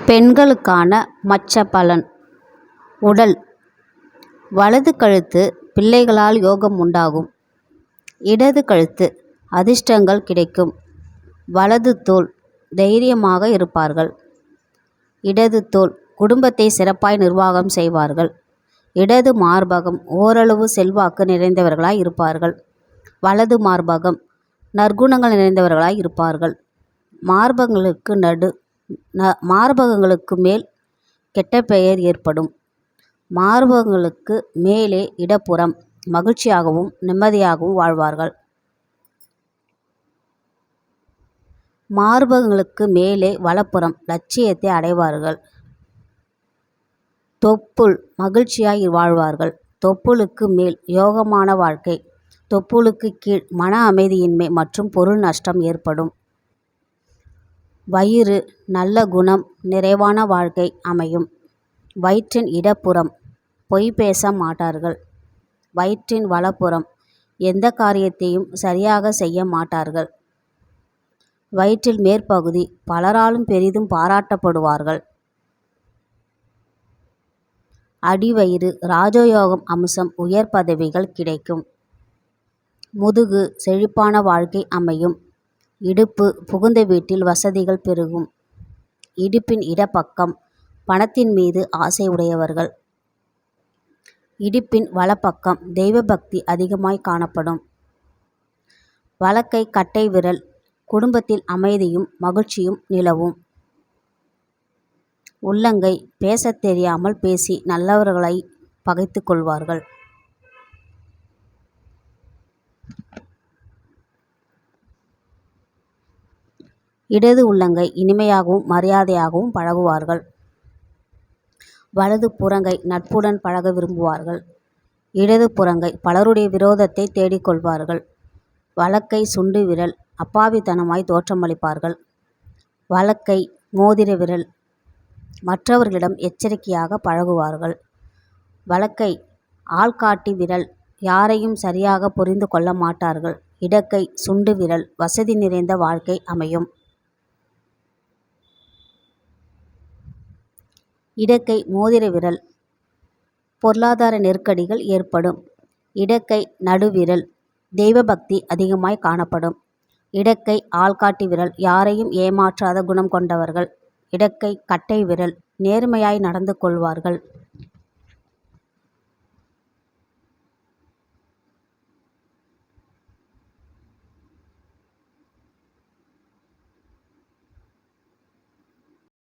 பெண்களுக்கான மச்ச பலன். உடல். வலது கழுத்து பிள்ளைகளால் யோகம் உண்டாகும். இடது கழுத்து அதிர்ஷ்டங்கள் கிடைக்கும். வலது தோள் தைரியமாக இருப்பார்கள். இடது தோள் குடும்பத்தை சிறப்பாய் நிர்வாகம் செய்வார்கள். இடது மார்பகம் ஓரளவு செல்வாக்கு நிறைந்தவர்களாய் இருப்பார்கள். வலது மார்பகம் நற்குணங்கள் நிறைந்தவர்களாய் இருப்பார்கள். மார்பகங்களுக்கு மேல் கெட்ட பெயர் ஏற்படும். மார்பகங்களுக்கு மேலே இடப்புறம் மகிழ்ச்சியாகவும் நிம்மதியாகவும் வாழ்வார்கள். மார்பகங்களுக்கு மேலே வலப்புறம் லட்சியத்தை அடைவார்கள். தொப்புள் மகிழ்ச்சியாய் வாழ்வார்கள். தொப்புளுக்கு மேல் யோகமான வாழ்க்கை. தொப்புளுக்கு கீழ் மன அமைதியின்மை மற்றும் பொருள் நஷ்டம் ஏற்படும். வயிறு நல்ல குணம் நிறைவான வாழ்க்கை அமையும். வயிற்றின் இடப்புறம் பொய் பேச மாட்டார்கள். வயிற்றின் வலப்புறம் எந்த காரியத்தையும் சரியாக செய்ய மாட்டார்கள். வயிற்றில் மேற்பகுதி பலராலும் பெரிதும் பாராட்டப்படுவார்கள். அடிவயிறு ராஜயோகம் அம்சம் உயர் பதவிகள் கிடைக்கும். முதுகு செழிப்பான வாழ்க்கை அமையும். இடுப்பு புகுந்த வீட்டில் வசதிகள் பெருகும். இடுப்பின் இடப்பக்கம் பணத்தின் மீது ஆசை உடையவர்கள். இடுப்பின் வலப்பக்கம் தெய்வ பக்தி அதிகமாய் காணப்படும். வலக்கை கட்டை விரல் குடும்பத்தில் அமைதியும் மகிழ்ச்சியும் நிலவும். உள்ளங்கை பேசத் தெரியாமல் பேசி நல்லவர்களை பகைத்து கொள்வார்கள். இடது உள்ளங்கை இனிமையாகவும் மரியாதையாகவும் பழகுவார்கள். வலது புறங்கை நட்புடன் பழக விரும்புவார்கள். இடது புறங்கை பலருடைய விரோதத்தை தேடிக்கொள்வார்கள். வலக்கை சுண்டு விரல் அப்பாவித்தனமாய் தோற்றமளிப்பார்கள். வலக்கை மோதிர விரல் மற்றவர்களிடம் எச்சரிக்கையாக பழகுவார்கள். வலக்கை ஆள்காட்டி விரல் யாரையும் சரியாக புரிந்து கொள்ள மாட்டார்கள். இடக்கை சுண்டு விரல் வசதி நிறைந்த வாழ்க்கை அமையும். இடக்கை மோதிர விரல் பொருளாதார நெருக்கடிகள் ஏற்படும். இடக்கை நடுவிரல் தெய்வ பக்தி அதிகமாய் காணப்படும். இடக்கை ஆள்காட்டி விரல் யாரையும் ஏமாற்றாத குணம் கொண்டவர்கள். இடக்கை கட்டை விரல் நேர்மையாய் நடந்து கொள்வார்கள்.